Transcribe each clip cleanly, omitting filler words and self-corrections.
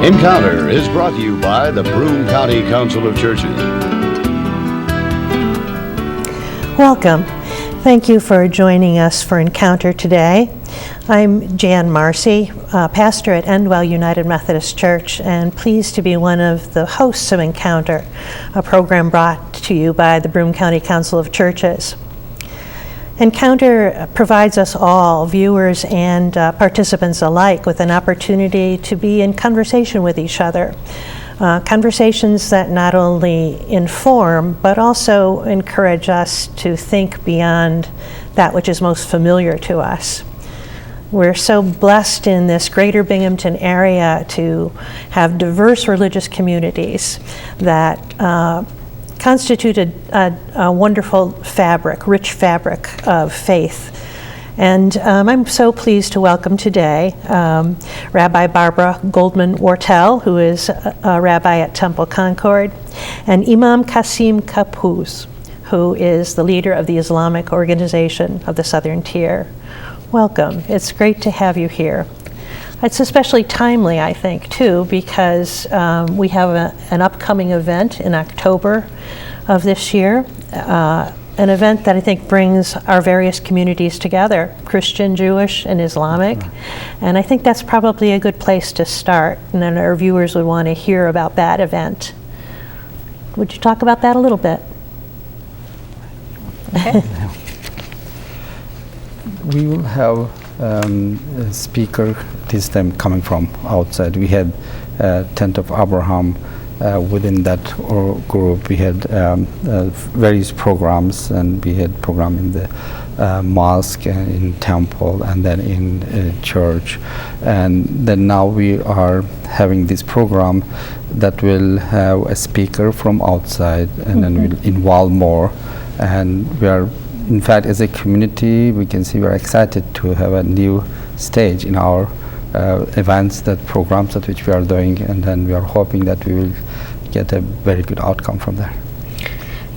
Encounter is brought to you by the Broome County Council of Churches. Welcome. Thank you for joining us for Encounter today. I'm Jan Marsi, pastor at Endwell United Methodist Church, and pleased to be one of the hosts of Encounter, a program brought to you by the Broome County Council of Churches. Encounter provides us all, viewers and participants alike, with an opportunity to be in conversation with each other. Conversations that not only inform, but also encourage us to think beyond that which is most familiar to us. We're so blessed in this greater Binghamton area to have diverse religious communities that constitute a wonderful fabric, rich fabric of faith. And I'm so pleased to welcome today Rabbi Barbara Goldman-Wartell, who is a rabbi at Temple Concord, and Imam Kasin Kopuz, who is the leader of the Islamic Organization of the Southern Tier. Welcome. It's great to have you here. It's especially timely, I think, too, because we have an upcoming event in October of this year, an event that I think brings our various communities together, Christian, Jewish, and Islamic. And I think that's probably a good place to start, and then our viewers would want to hear about that event. Would you talk about that a little bit? Okay. We will have a speaker this time coming from outside. We had Tent of Abraham. Within that group, we had various programs, and we had program in the mosque, and in temple, and then in church. And then now we are having this program that will have a speaker from outside, and then we'll involve more. And we are, in fact, as a community, we can see we're excited to have a new stage in our events, that programs that which we are doing, and then we are hoping that we will get a very good outcome from there.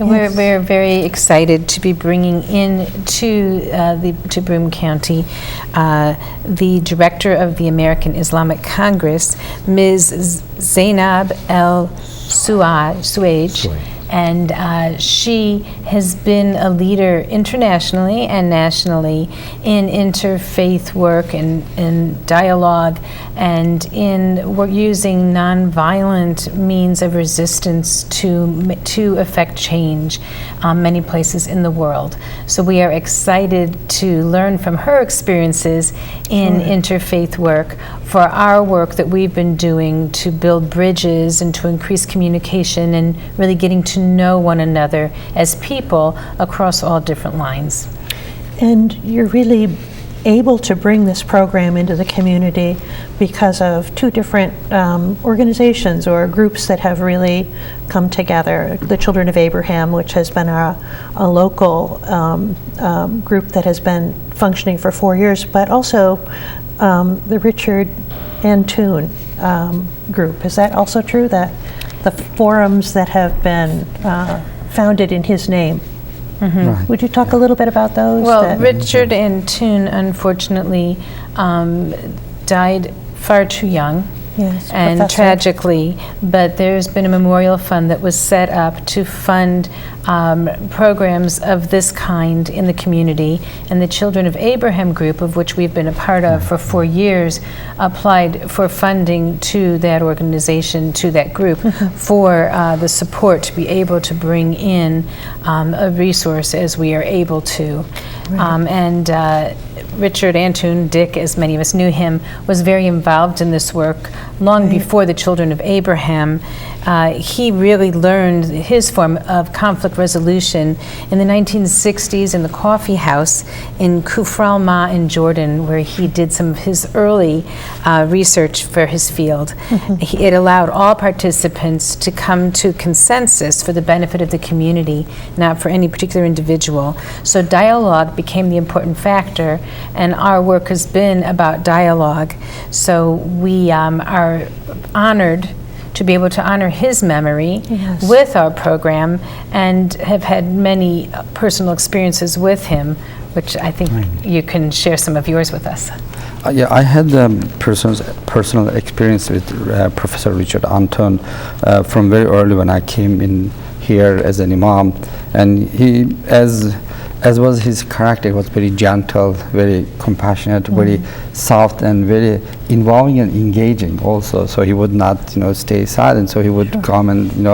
And we're very excited to be bringing in to Broome County the director of the American Islamic Congress, Ms. Zainab El Suwaid. And she has been a leader internationally and nationally in interfaith work and dialogue, and in using nonviolent means of resistance to affect change many places in the world. So we are excited to learn from her experiences in interfaith work for our work that we've been doing to build bridges and to increase communication and really getting to know one another as people across all different lines. And you're really able to bring this program into the community because of two different organizations or groups that have really come together. The Children of Abraham, which has been a local group that has been functioning for 4 years, but also the Richard Antoon group. Is that also true, that the forums that have been founded in his name? Mm-hmm. Right. Would you talk a little bit about those? Well, Richard Antoon unfortunately died far too young. Yes, and professor. Tragically, but there's been a memorial fund that was set up to fund programs of this kind in the community, and the Children of Abraham group, of which we've been a part of for 4 years, applied for funding to that organization, to that group, for the support to be able to bring in a resource as we are able to. Right. Richard Antoon, Dick, as many of us knew him, was very involved in this work long before the Children of Abraham. He really learned his form of conflict resolution in the 1960s in the coffee house in Kufr al-Ma in Jordan, where he did some of his early research for his field. It allowed all participants to come to consensus for the benefit of the community, not for any particular individual. So dialogue became the important factor, and our work has been about dialogue. So we are honored to be able to honor his memory with our program, and have had many personal experiences with him which I think you can share some of yours with us. Yeah, I had personal experience with Professor Richard Anton from very early when I came in here as an imam, and he, as was his character, he was very gentle, very compassionate, very soft, and very involving and engaging also. So he would not, stay silent. So he would come and,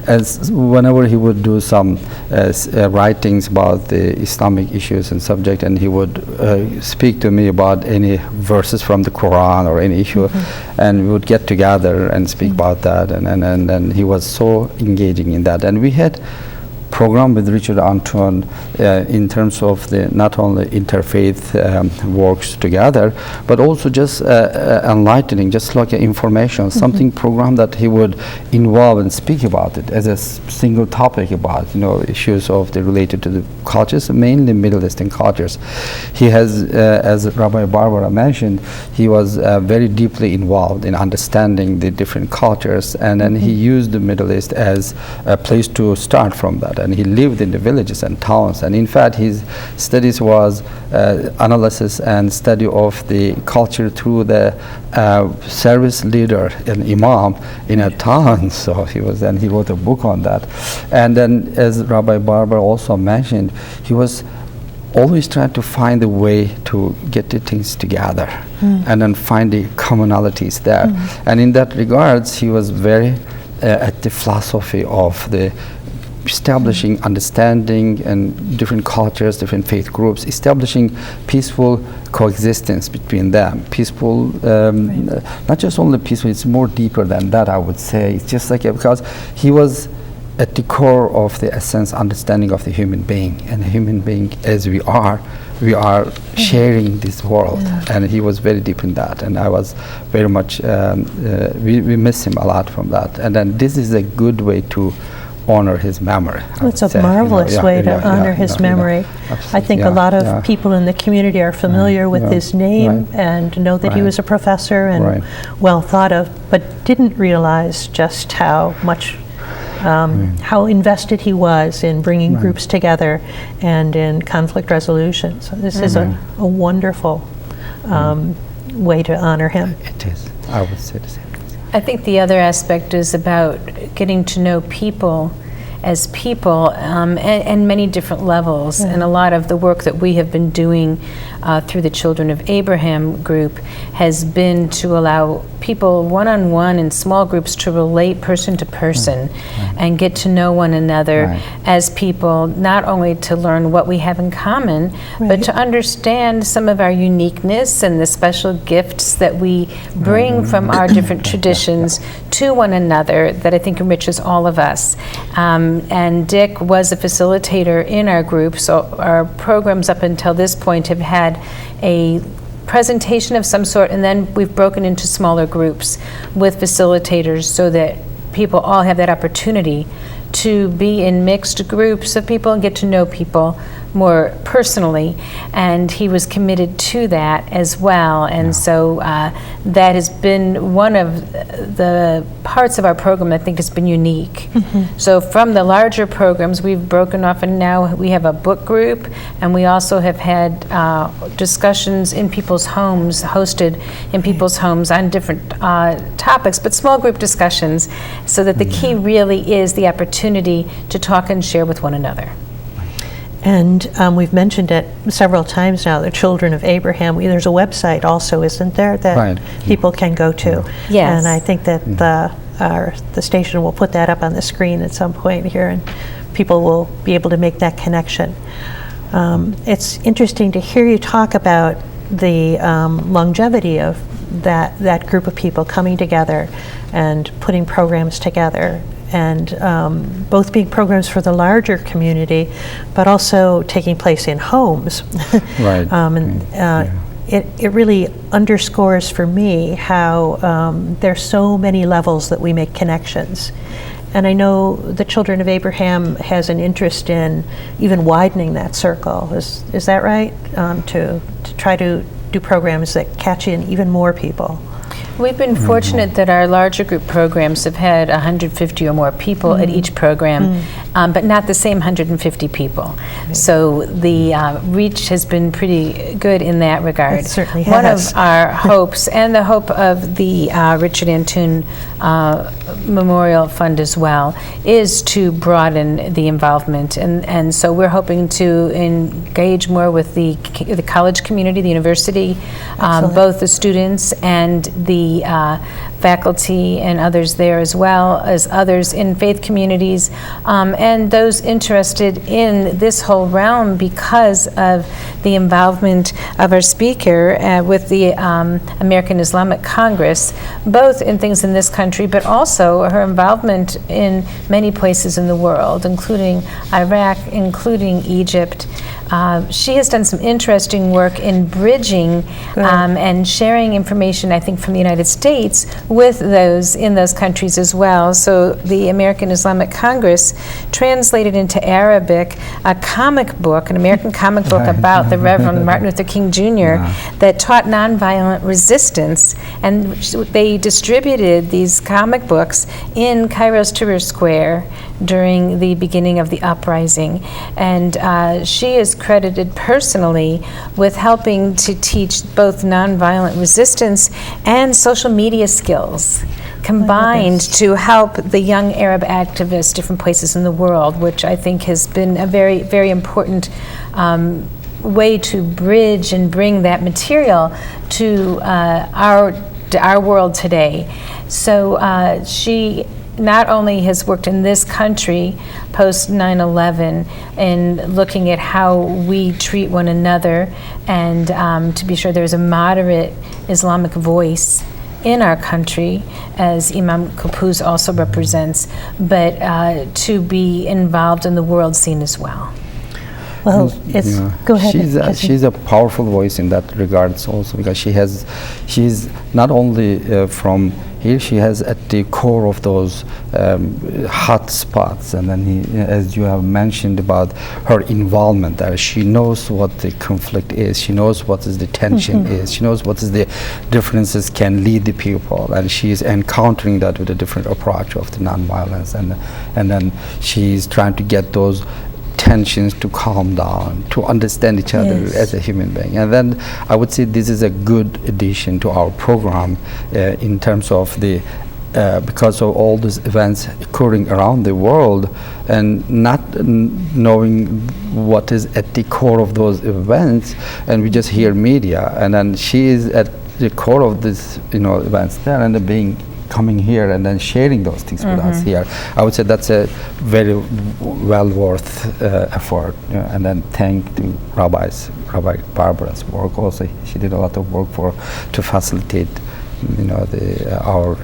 as whenever he would do some writings about the Islamic issues and subject, and he would speak to me about any verses from the Quran or any issue, and we would get together and speak about that. And he was so engaging in that. And we had program with Richard Anton in terms of the not only interfaith works together, but also just enlightening, just like information, something program that he would involve and speak about it as a single topic about issues of the related to the cultures, mainly Middle Eastern cultures. He has, as Rabbi Barbara mentioned, he was very deeply involved in understanding the different cultures, and then he used the Middle East as a place to start from that. And he lived in the villages and towns, and in fact his studies was analysis and study of the culture through the service leader and imam in a town. So he wrote a book on that. And then, as Rabbi Barber also mentioned, he was always trying to find a way to get the things together and then find the commonalities there. And in that regards, he was very at the philosophy of the establishing understanding and different cultures, different faith groups, establishing peaceful coexistence between them. Peaceful, not just only peaceful, it's more deeper than that, I would say. It's just like, because he was at the core of the essence understanding of the human being, and the human being as we are sharing this world, and he was very deep in that, and I was very much, we miss him a lot from that. And then this is a good way to honor his memory. It's a marvelous way to honor his memory. I think a lot of people in the community are familiar with his name and know that he was a professor and well thought of, but didn't realize just how much how invested he was in bringing groups together and in conflict resolution. So this is a wonderful way to honor him. It is. I would say the same. I think the other aspect is about getting to know people as people and many different levels. And a lot of the work that we have been doing through the Children of Abraham group has been to allow people one-on-one in small groups to relate person to person and get to know one another as people, not only to learn what we have in common, but to understand some of our uniqueness and the special gifts that we bring from our different traditions to one another that I think enriches all of us. And Dick was a facilitator in our group, so our programs up until this point have had a presentation of some sort, and then we've broken into smaller groups with facilitators so that people all have that opportunity to be in mixed groups of people and get to know people more personally, and he was committed to that as well. And so that has been one of the parts of our program I think has been unique. So from the larger programs we've broken off, and now we have a book group, and we also have had discussions in people's homes, hosted in people's homes on different topics, but small group discussions, so that the key really is the opportunity to talk and share with one another. And we've mentioned it several times now, the Children of Abraham. There's a website also, isn't there, that people can go to? Yes. And I think that the station will put that up on the screen at some point here, and people will be able to make that connection. It's interesting to hear you talk about the longevity of that group of people coming together and putting programs together, and both being programs for the larger community, but also taking place in homes. It really underscores for me how there's so many levels that we make connections. And I know the Children of Abraham has an interest in even widening that circle. Is that right? To try to do programs that catch in even more people. We've been fortunate that our larger group programs have had 150 or more people at each program, but not the same 150 people. So the reach has been pretty good in that regard. It certainly One has. of our hopes, and the hope of the Richard Antoon Memorial Fund as well, is to broaden the involvement. And so we're hoping to engage more with the college community, the university, both the students and the faculty and others there, as well as others in faith communities, and those interested in this whole realm because of the involvement of our speaker with the American Islamic Congress, both in things in this country, but also her involvement in many places in the world, including Iraq, including Egypt. She has done some interesting work in bridging and sharing information, I think, from the United States with those in those countries as well. So the American Islamic Congress translated into Arabic a comic book, an American comic book about the Reverend Martin Luther King Jr. that taught nonviolent resistance, and they distributed these comic books in Cairo's Tahrir Square during the beginning of the uprising. And she is credited personally with helping to teach both nonviolent resistance and social media skills combined to help the young Arab activists different places in the world, which I think has been a very, very important way to bridge and bring that material to our world today. So she not only has worked in this country post 9/11 in looking at how we treat one another, and to be sure there's a moderate Islamic voice in our country, as Imam Kopuz also represents, but to be involved in the world scene as well. Well, it's, go ahead. She's a powerful voice in that regards also, because she's not only from here, she has at the core of those hot spots, and then as you have mentioned about her involvement there, she knows what the conflict is, she knows what is the tension is, she knows what is the differences can lead the people, and she's encountering that with a different approach of the nonviolence, and then she's trying to get those tensions to calm down, to understand each other as a human being. And then I would say this is a good addition to our program in terms of the because of all these events occurring around the world, and not knowing what is at the core of those events, and we just hear media, and then she is at the core of this events there, and then coming here and then sharing those things with us here. I would say that's a very well worth effort. And then thank to Rabbi Barbara's work also. She did a lot of work to facilitate our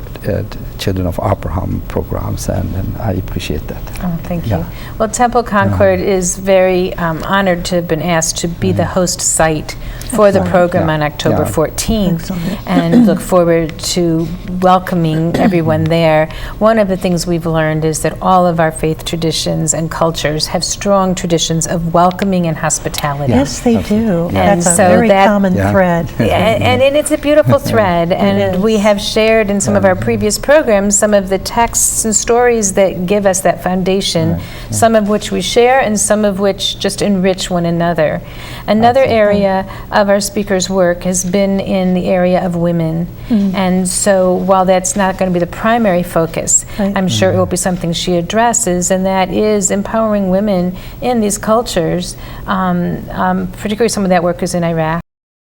Children of Abraham programs, and I appreciate that. Oh, thank you. Well, Temple Concord is very honored to have been asked to be the host site for the program on October 14th, and look forward to welcoming everyone there. One of the things we've learned is that all of our faith traditions and cultures have strong traditions of welcoming and hospitality. Yes, they do. And That's so a very common thread. And it's a beautiful thread, and we have shared in some of our previous programs some of the texts and stories that give us that foundation, some of which we share and some of which just enrich one another. Another area of our speaker's work has been in the area of women, and so while that's not going to be the primary focus, I'm sure it will be something she addresses, and that is empowering women in these cultures. Particularly some of that work is in Iraq